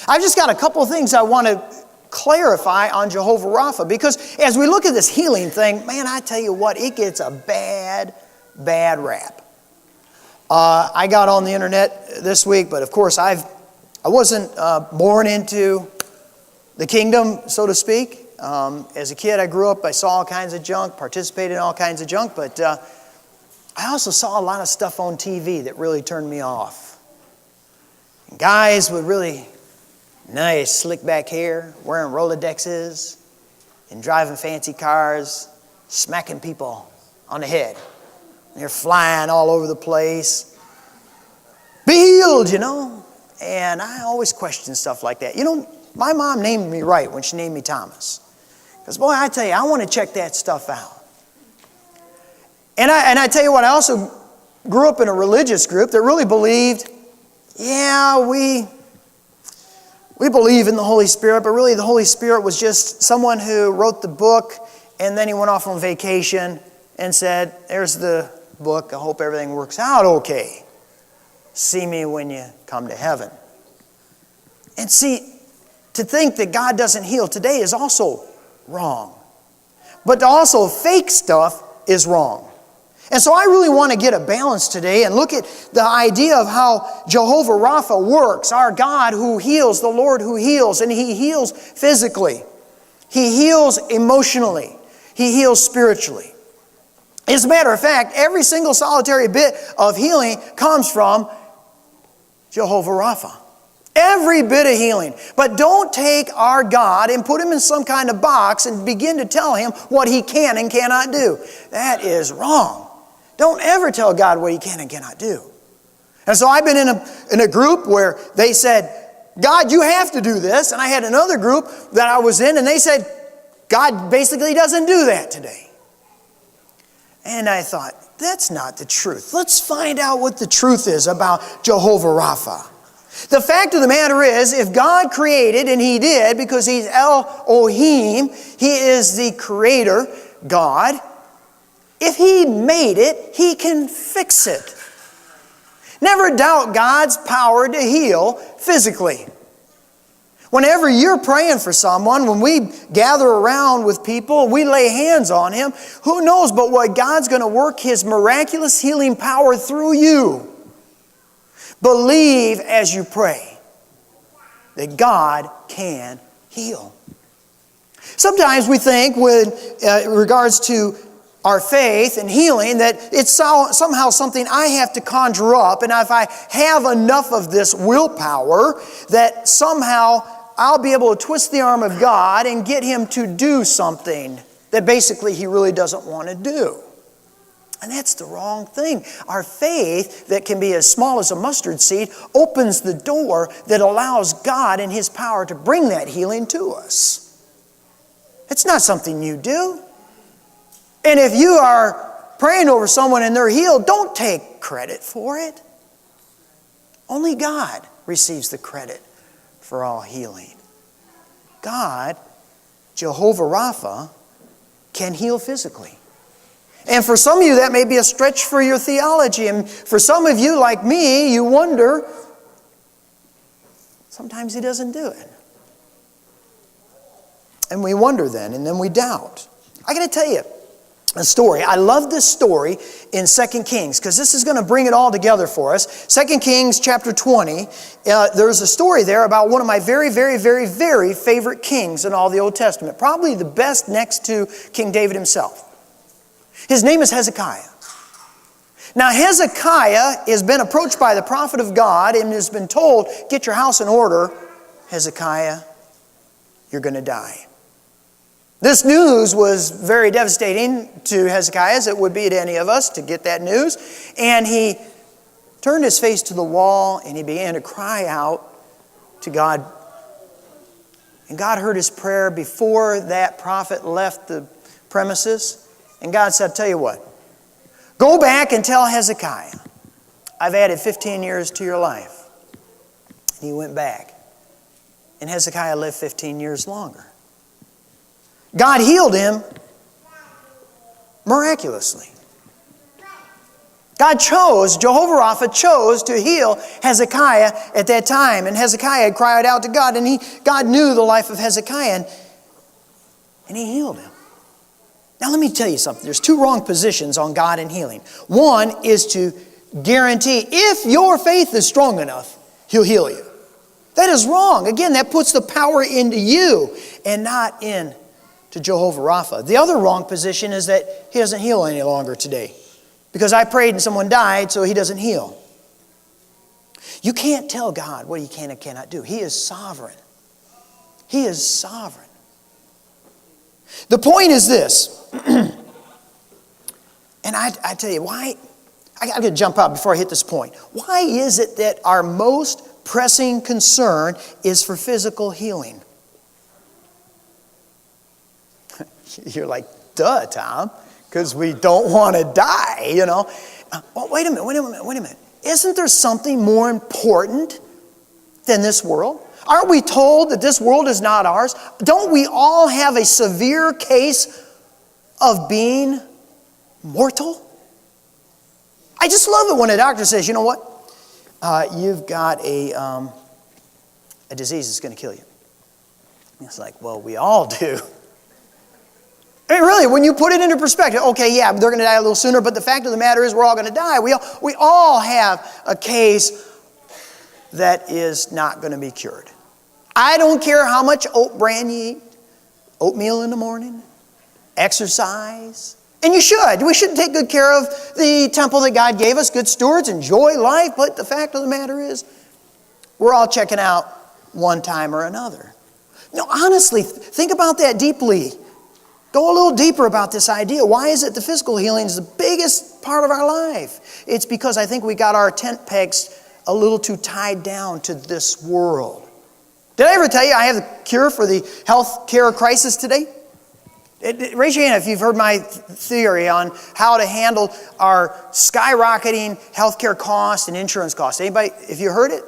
I've just got a couple of things I want to clarify on Jehovah Rapha, because as we look at this healing thing, man, I tell you what, it gets a bad rap. I got on the internet this week, but of course I wasn't born into the kingdom, so to speak. As a kid, I grew up, I saw all kinds of junk, participated in all kinds of junk, but I also saw a lot of stuff on TV that really turned me off. And guys with really nice slick back hair, wearing Rolodexes, and driving fancy cars, smacking people on the head. And they're flying all over the place. Be healed, you know. And I always question stuff like that. You know, my mom named me right when she named me Thomas. Because, boy, I tell you, I want to check that stuff out. And I tell you what, I also grew up in a religious group that really believed, yeah, we believe in the Holy Spirit, but really the Holy Spirit was just someone who wrote the book, and then he went off on vacation and said, there's the book, I hope everything works out okay. See me when you come to heaven. And see, to think that God doesn't heal today is also wrong. But to also fake stuff is wrong. And so I really want to get a balance today and look at the idea of how Jehovah Rapha works, our God who heals, the Lord who heals, and He heals physically. He heals emotionally. He heals spiritually. As a matter of fact, every single solitary bit of healing comes from Jehovah Rapha. Every bit of healing. But don't take our God and put Him in some kind of box and begin to tell Him what He can and cannot do. That is wrong. Don't ever tell God what He can and cannot do. And so I've been in a group where they said, God, you have to do this. And I had another group that I was in, and they said, God basically doesn't do that today. And I thought, that's not the truth. Let's find out what the truth is about Jehovah Rapha. The fact of the matter is, if God created, and He did, because He's Elohim, He is the creator, God. If He made it, He can fix it. Never doubt God's power to heal physically. Whenever you're praying for someone, when we gather around with people, we lay hands on him, who knows but what God's going to work His miraculous healing power through you. Believe as you pray that God can heal. Sometimes we think with regards to our faith and healing that it's somehow something I have to conjure up, and if I have enough of this willpower that somehow I'll be able to twist the arm of God and get Him to do something that basically He really doesn't want to do. And that's the wrong thing. Our faith, that can be as small as a mustard seed, opens the door that allows God and His power to bring that healing to us. It's not something you do. And if you are praying over someone and they're healed, don't take credit for it. Only God receives the credit for all healing. God, Jehovah Rapha, can heal physically. And for some of you, that may be a stretch for your theology. And for some of you, like me, you wonder, sometimes He doesn't do it. And we wonder then, and then we doubt. I got to tell you a story. I love this story in 2 Kings, because this is going to bring it all together for us. 2 Kings chapter 20, there's a story there about one of my very, very, very, very favorite kings in all the Old Testament. Probably the best next to King David himself. His name is Hezekiah. Now Hezekiah has been approached by the prophet of God and has been told, get your house in order, Hezekiah, you're going to die. This news was very devastating to Hezekiah, as it would be to any of us to get that news. And he turned his face to the wall and he began to cry out to God. And God heard his prayer before that prophet left the premises. And God said, tell you what, go back and tell Hezekiah, I've added 15 years to your life. And he went back. And Hezekiah lived 15 years longer. God healed him miraculously. God chose, Jehovah Rapha chose to heal Hezekiah at that time. And Hezekiah had cried out to God, and God knew the life of Hezekiah, and he healed him. Now let me tell you something. There's two wrong positions on God and healing. One is to guarantee if your faith is strong enough, He'll heal you. That is wrong. Again, that puts the power into you and not in to Jehovah Rapha. The other wrong position is that He doesn't heal any longer today. Because I prayed and someone died, so He doesn't heal. You can't tell God what He can and cannot do. He is sovereign. He is sovereign. The point is this, and I tell you why, I got to jump out before I hit this point. Why is it that our most pressing concern is for physical healing? You're like, duh, Tom, because we don't want to die, you know. Well, wait a minute. Isn't there something more important than this world? Aren't we told that this world is not ours? Don't we all have a severe case of being mortal? I just love it when a doctor says, you know what? You've got a disease that's going to kill you. It's like, well, we all do. I mean, really, when you put it into perspective, okay, yeah, they're going to die a little sooner, but the fact of the matter is we're all going to die. We all have a case that is not going to be cured. I don't care how much oat bran you eat, oatmeal in the morning, exercise, and you should. We should take good care of the temple that God gave us, good stewards, enjoy life, but the fact of the matter is we're all checking out one time or another. No, honestly, think about that deeply. Go a little deeper about this idea. Why is it the physical healing is the biggest part of our life? It's because I think we got our tent pegs a little too tied down to this world. Did I ever tell you I have the cure for the health care crisis today? Raise your hand if you've heard my theory on how to handle our skyrocketing health care costs and insurance costs. Anybody, if you heard it?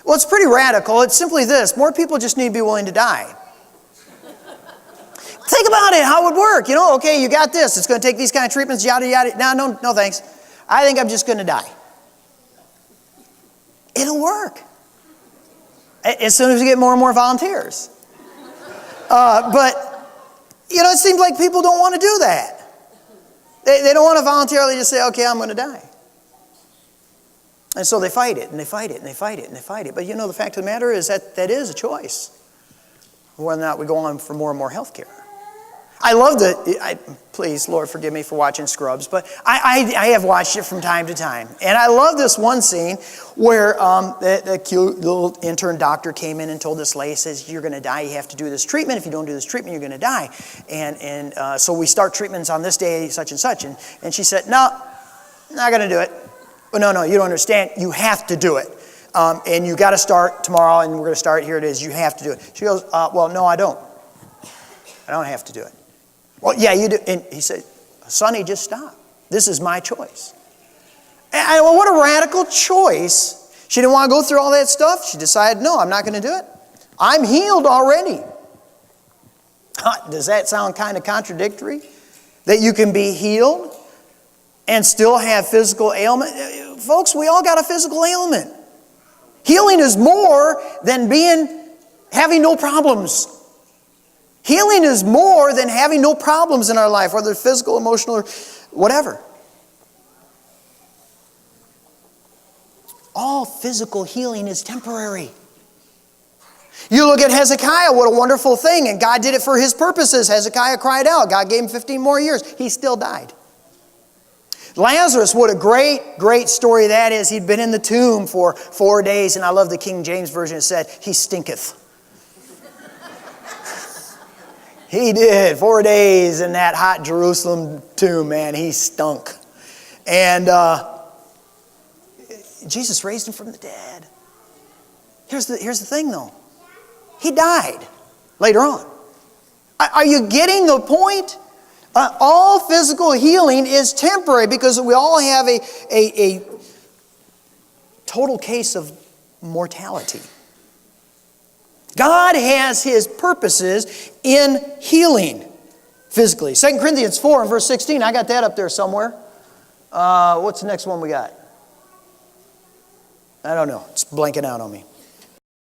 Well, it's pretty radical. It's simply this. More people just need to be willing to die. Think about it, how it would work. You know, okay, you got this. It's going to take these kind of treatments, yada, yada. No, thanks. I think I'm just going to die. It'll work. As soon as we get more and more volunteers. But, you know, it seems like people don't want to do that. They don't want to voluntarily just say, okay, I'm going to die. And so they fight it, and they fight it, and they fight it, and they fight it. But, you know, the fact of the matter is that is a choice. Whether or not we go on for more and more health care. I love please, Lord, forgive me for watching Scrubs, but I have watched it from time to time. And I love this one scene where the cute little intern doctor came in and told this lady, says, you're going to die, you have to do this treatment. If you don't do this treatment, you're going to die. And so we start treatments on this day, such and such. And she said, no, not going to do it. Well, no, you don't understand. You have to do it. And you got to start tomorrow, and we're going to start, here it is, you have to do it. She goes, well, no, I don't. I don't have to do it. Well, yeah, you do. And he said, Sonny, just stop. This is my choice. And what a radical choice. She didn't want to go through all that stuff. She decided, no, I'm not going to do it. I'm healed already. Does that sound kind of contradictory? That you can be healed and still have physical ailment? Folks, we all got a physical ailment. Healing is more than having no problems. Healing is more than having no problems in our life, whether physical, emotional, or whatever. All physical healing is temporary. You look at Hezekiah, what a wonderful thing, and God did it for His purposes. Hezekiah cried out. God gave him 15 more years. He still died. Lazarus, what a great story that is. He'd been in the tomb for 4 days, and I love the King James Version. It said, he stinketh. He did. 4 days in that hot Jerusalem tomb, man. He stunk. And Jesus raised him from the dead. Here's the thing, though. He died later on. Are you getting the point? All physical healing is temporary because we all have a total case of mortality. God has His purposes in healing physically. 2 Corinthians 4 and verse 16, I got that up there somewhere. What's the next one we got? I don't know. It's blanking out on me.